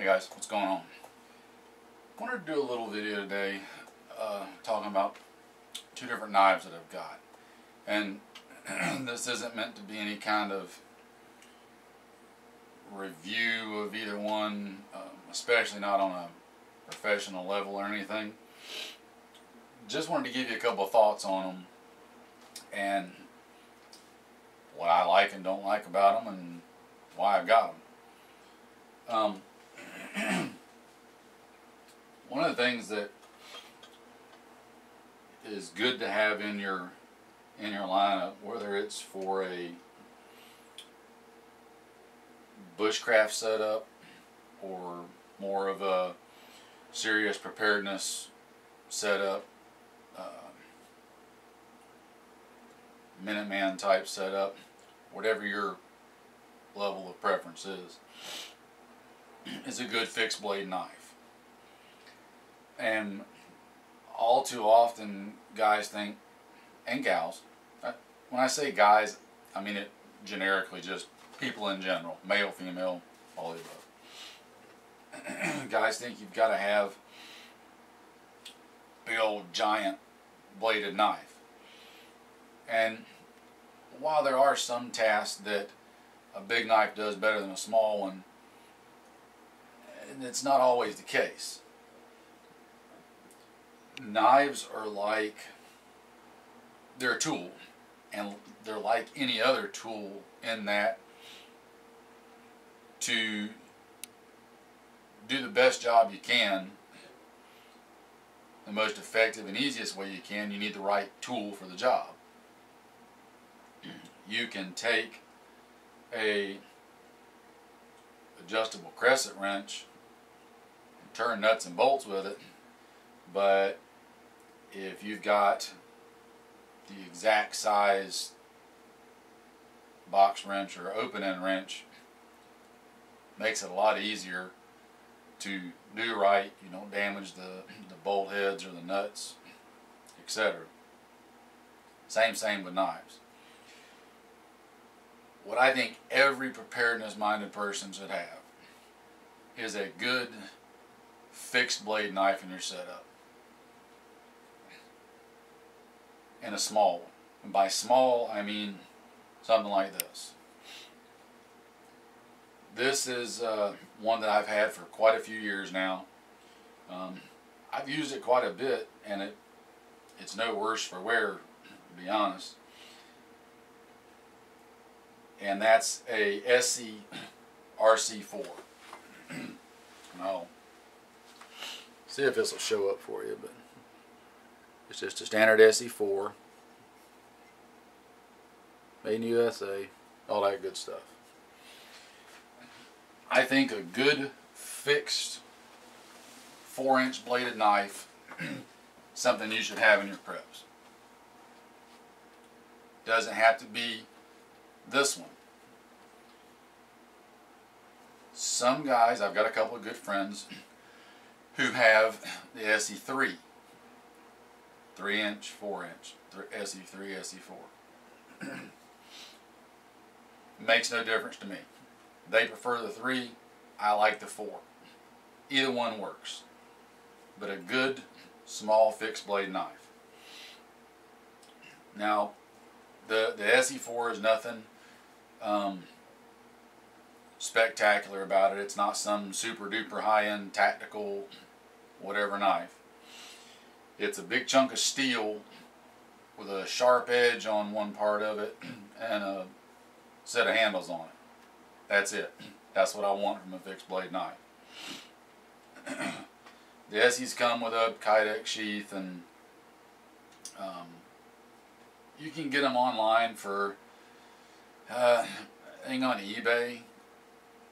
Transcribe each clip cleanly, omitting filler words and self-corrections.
Hey guys, what's going on? I wanted to do a little video today talking about two different knives that I've got. And this isn't meant to be any kind of review of either one, especially not on a professional level or anything. Just wanted to give you a couple of thoughts on them and what I like and don't like about them and why I've got them. One of the things that is good to have in your lineup, whether it's for a bushcraft setup or more of a serious preparedness setup, Minuteman type setup, whatever your level of preference is a good fixed blade knife. And all too often guys think, and gals, when I say guys, I mean it generically, just people in general, male, female, all the above. Guys think you've got to have a big old giant bladed knife. And while there are some tasks that a big knife does better than a small one, it's not always the case. Knives are like, they're a tool, and they're like any other tool in that to do the best job you can, the most effective and easiest way you can, you need the right tool for the job. You can take a adjustable crescent wrench and turn nuts and bolts with it, but if you've got the exact size box wrench or open end wrench, makes it a lot easier to do right. You don't damage the bolt heads or the nuts, etc. Same with knives. What I think every preparedness minded person should have is a good fixed blade knife in your setup. And a small one. And by small, I mean something like this. This is one that I've had for quite a few years now. I've used it quite a bit, and it's no worse for wear, to be honest. And that's a ESEE RC4. And I'll see if this will show up for you, but it's just a standard ESEE4, made in USA, all that good stuff. I think a good fixed 4-inch bladed knife, something you should have in your preps. Doesn't have to be this one. Some guys, I've got a couple of good friends who have the ESEE3, 3-inch, 4-inch, ESEE3, ESEE4. Makes no difference to me. They prefer the 3, I like the 4. Either one works. But a good small fixed blade knife. Now the ESEE4 is nothing spectacular about it. It's not some super duper high-end tactical whatever knife. It's a big chunk of steel with a sharp edge on one part of it and a set of handles on it. That's it. That's what I want from a fixed blade knife. The ESEEs come with a Kydex sheath, and you can get them online for, I think on eBay,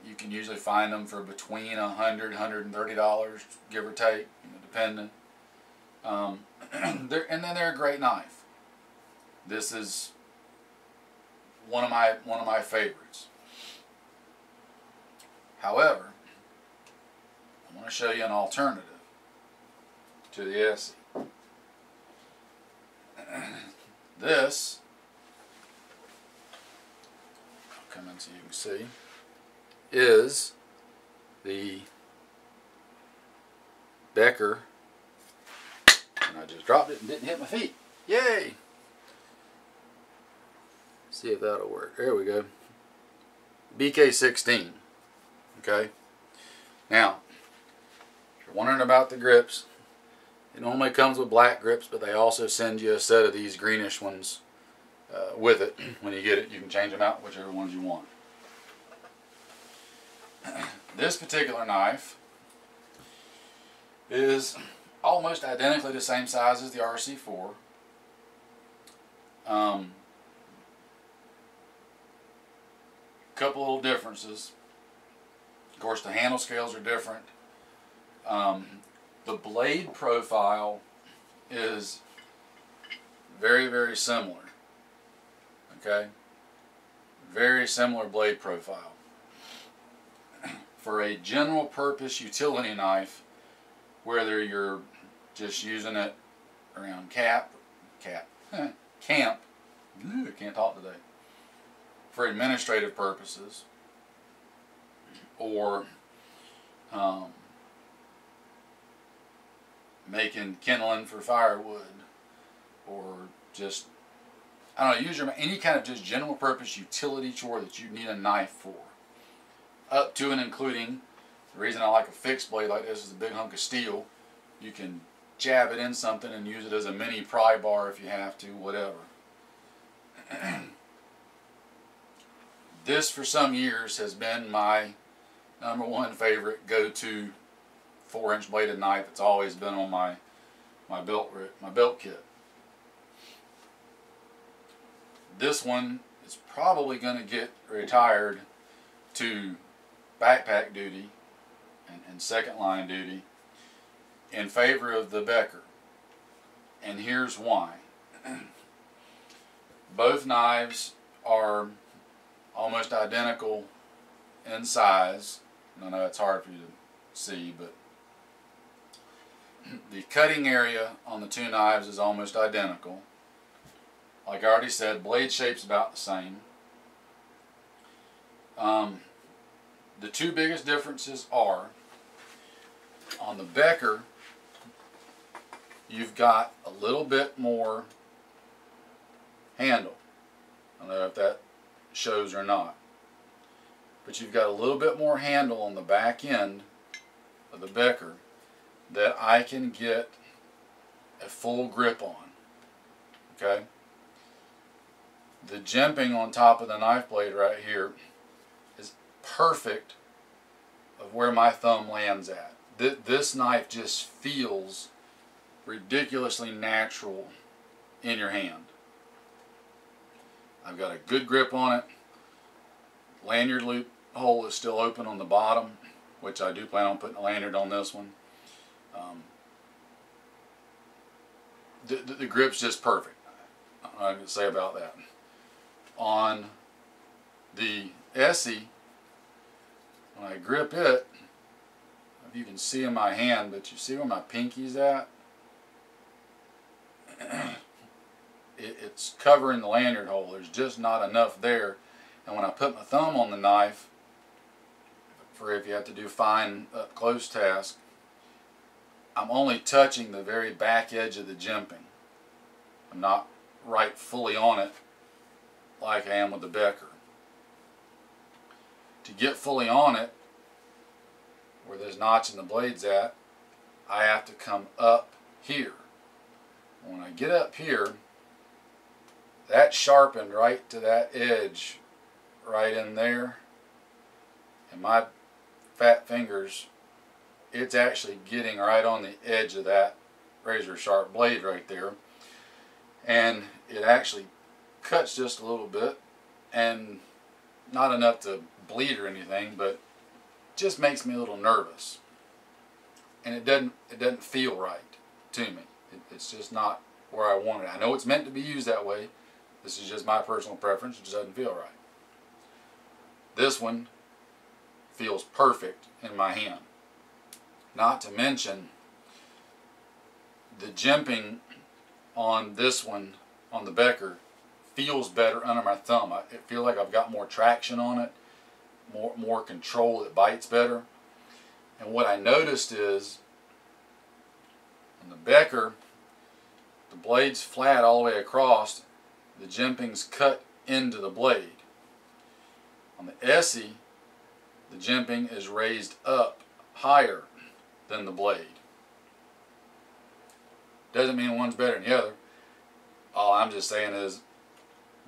you can usually find them for between $100, $130, give or take, depending. And then they're a great knife. This is one of my favorites. However, I want to show you an alternative to the ESEE. This, I'll come in so you can see, is the Becker, and I just dropped it and didn't hit my feet. Yay! See if that'll work. There we go. BK16. Okay. Now, if you're wondering about the grips, it normally comes with black grips, but they also send you a set of these greenish ones with it. When you get it, you can change them out, whichever ones you want. This particular knife is almost identically the same size as the RC4. Couple little differences. Of course, the handle scales are different. The blade profile is very, very similar. Okay? Very similar blade profile. For a general purpose utility knife, whether you're just using it around camp, I can't talk today, for administrative purposes, or making kindling for firewood, or just, I don't know, use any kind of just general purpose utility chore that you need a knife for. Up to and including, the reason I like a fixed blade like this is a big hunk of steel. You can jab it in something and use it as a mini pry bar if you have to, whatever. This for some years has been my #1 favorite go-to 4-inch bladed knife. It's always been on my belt kit. This one is probably going to get retired to backpack duty and second line duty in favor of the Becker. And here's why. Both knives are almost identical in size. I know it's hard for you to see, but the cutting area on the two knives is almost identical. Like I already said, blade shape's about the same. The two biggest differences are, on the Becker, you've got a little bit more handle. I don't know if that shows or not, but you've got a little bit more handle on the back end of the Becker that I can get a full grip on. Okay? The jimping on top of the knife blade right here is perfect of where my thumb lands at. This knife just feels ridiculously natural in your hand. I've got a good grip on it. Lanyard loop hole is still open on the bottom, which I do plan on putting a lanyard on this one. The grip's just perfect. I don't know what to say about that. On the ESEE, when I grip it, I don't know if you can see in my hand, but you see where my pinky's at? It's covering the lanyard hole. There's just not enough there. And when I put my thumb on the knife, for if you have to do fine up close task, I'm only touching the very back edge of the jimping. I'm not right fully on it like I am with the Becker. To get fully on it, where there's notch in the blade's at, I have to come up here. When I get up here, that's sharpened right to that edge right in there, and my fat fingers, it's actually getting right on the edge of that razor sharp blade right there, and it actually cuts just a little bit, and not enough to bleed or anything, but just makes me a little nervous, and it doesn't feel right to me. It's just not where I want it. I know it's meant to be used that way. This is just my personal preference. It just doesn't feel right. This one feels perfect in my hand. Not to mention the jimping on this one, on the Becker, feels better under my thumb. I feel like I've got more traction on it, more control. It bites better. And what I noticed is On the Becker, the blade's flat all the way across, the jimping's cut into the blade. On the ESEE, the jimping is raised up higher than the blade. Doesn't mean one's better than the other. All I'm just saying is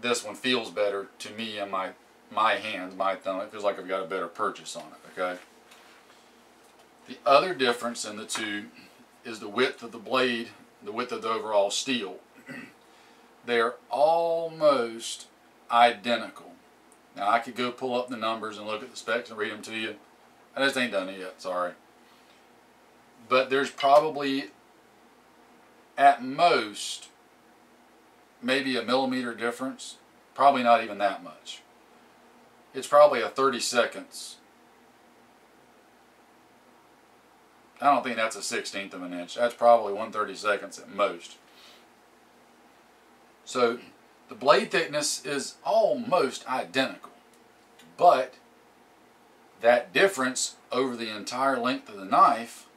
this one feels better to me in my hands, my thumb. It feels like I've got a better purchase on it, okay? The other difference in the two is the width of the blade, the width of the overall steel. They're almost identical. Now I could go pull up the numbers and look at the specs and read them to you. I just ain't done it yet, sorry. But there's probably, at most, maybe a millimeter difference. Probably not even that much. It's probably a 30 seconds. I don't think that's a 1/16 of an inch. That's probably 1/32 at most. So the blade thickness is almost identical, but that difference over the entire length of the knife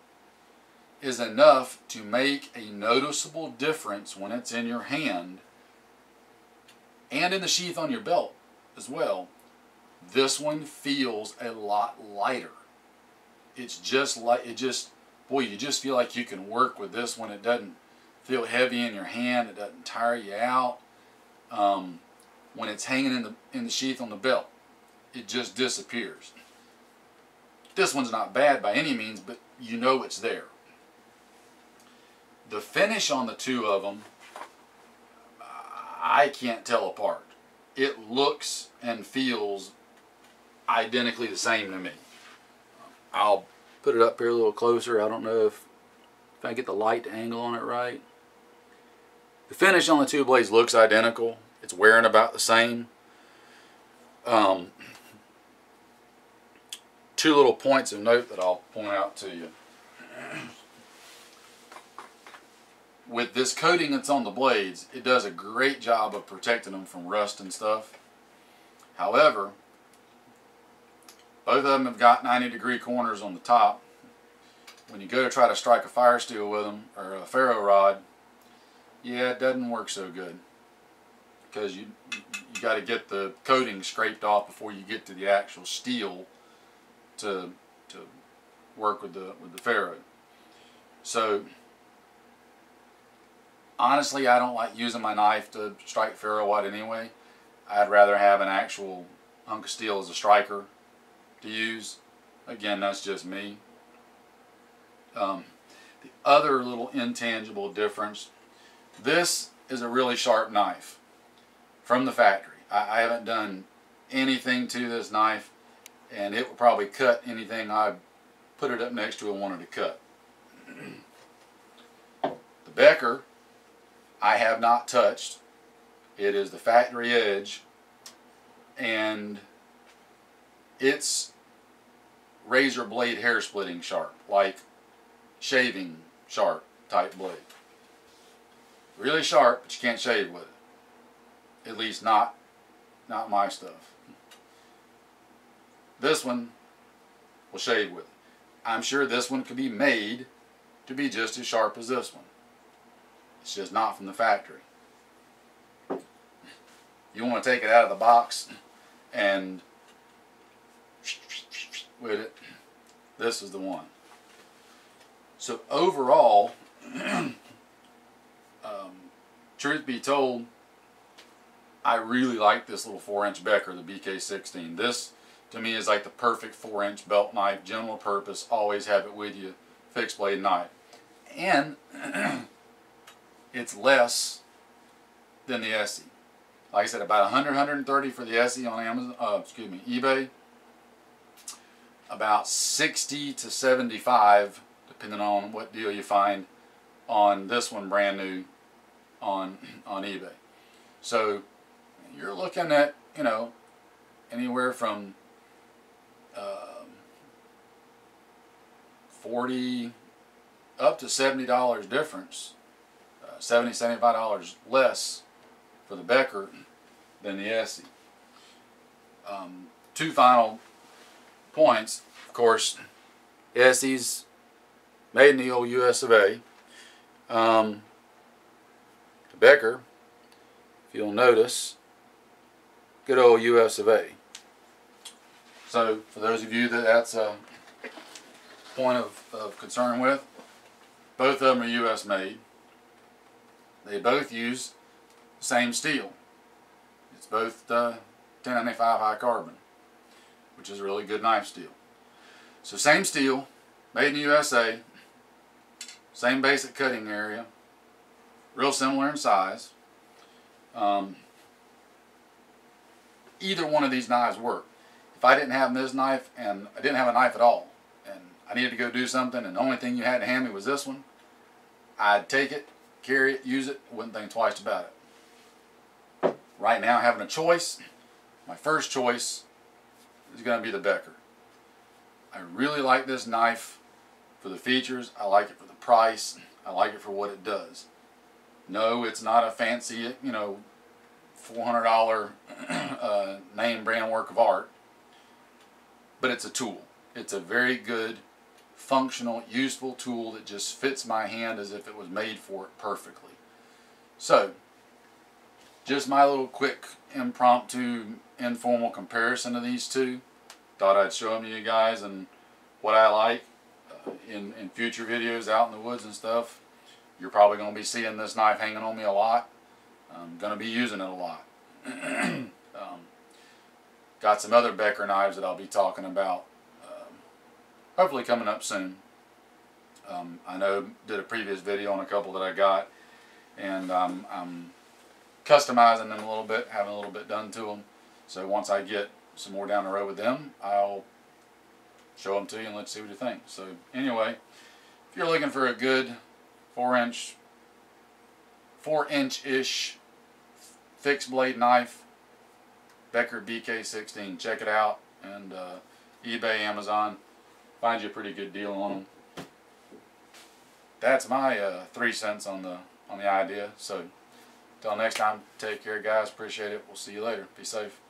is enough to make a noticeable difference when it's in your hand and in the sheath on your belt as well. This one feels a lot lighter. It's just like, boy, you just feel like you can work with this one. It doesn't feel heavy in your hand. It doesn't tire you out. When it's hanging in the sheath on the belt, it just disappears. This one's not bad by any means, but you know it's there. The finish on the two of them, I can't tell apart. It looks and feels identically the same to me. I'll put it up here a little closer. I don't know if I get the light angle on it right. The finish on the two blades looks identical. It's wearing about the same. Two little points of note that I'll point out to you. With this coating that's on the blades, it does a great job of protecting them from rust and stuff. However, both of them have got 90-degree corners on the top. When you go to try to strike a fire steel with them, or a ferro rod, yeah, it doesn't work so good, because you got to get the coating scraped off before you get to the actual steel to work with the ferro. So honestly, I don't like using my knife to strike ferro rod anyway. I'd rather have an actual hunk of steel as a striker to use. Again, that's just me. The other little intangible difference, this is a really sharp knife from the factory. I haven't done anything to this knife, and it will probably cut anything I put it up next to and wanted to cut. The Becker, I have not touched. It is the factory edge, and it's razor blade hair splitting sharp, like shaving sharp type blade. Really sharp, but you can't shave with it. At least not my stuff. This one will shave with it. I'm sure this one could be made to be just as sharp as this one. It's just not from the factory. You want to take it out of the box and with it, this is the one. So overall, truth be told, I really like this little 4-inch Becker, the BK16. This, to me, is like the perfect 4-inch belt knife, general purpose, always have it with you, fixed blade knife. And it's less than the ESEE. Like I said, about $100–130 for the ESEE on Amazon, eBay. About $60 to $75, depending on what deal you find, on this one brand new on eBay. So you're looking at, you know, anywhere from $40 up to $70 difference, $70–$75 less for the Becker than the ESEE. Two final points. Of course, ESEE's made in the old US of A. Becker, if you'll notice, good old US of A. So for those of you that that's a point of concern with, both of them are US made. They both use the same steel. It's both 1095 high carbon, which is a really good knife steel. So same steel, made in the USA, same basic cutting area, real similar in size. Either one of these knives work. If I didn't have this knife and I didn't have a knife at all, and I needed to go do something and the only thing you had to hand me was this one, I'd take it, carry it, use it, wouldn't think twice about it. Right now, having a choice, my first choice is going to be the Becker. I really like this knife for the features. I like it for the price. I like it for what it does. No, it's not a fancy, you know, $400 name brand work of art, but it's a tool. It's a very good, functional, useful tool that just fits my hand as if it was made for it perfectly. So, just my little quick impromptu, informal comparison of these two. Thought I'd show them to you guys and what I like in future videos out in the woods and stuff. You're probably going to be seeing this knife hanging on me a lot. I'm going to be using it a lot. Got some other Becker knives that I'll be talking about, hopefully coming up soon. I know did a previous video on a couple that I got, and I'm customizing them a little bit, having a little bit done to them. So once I get some more down the road with them, I'll show them to you and let's see what you think. So anyway, if you're looking for a good 4-inch-ish fixed blade knife, Becker BK16, check it out, and eBay, Amazon, find you a pretty good deal on them. That's my 3 cents on the idea. So until next time, take care guys, appreciate it, we'll see you later, be safe.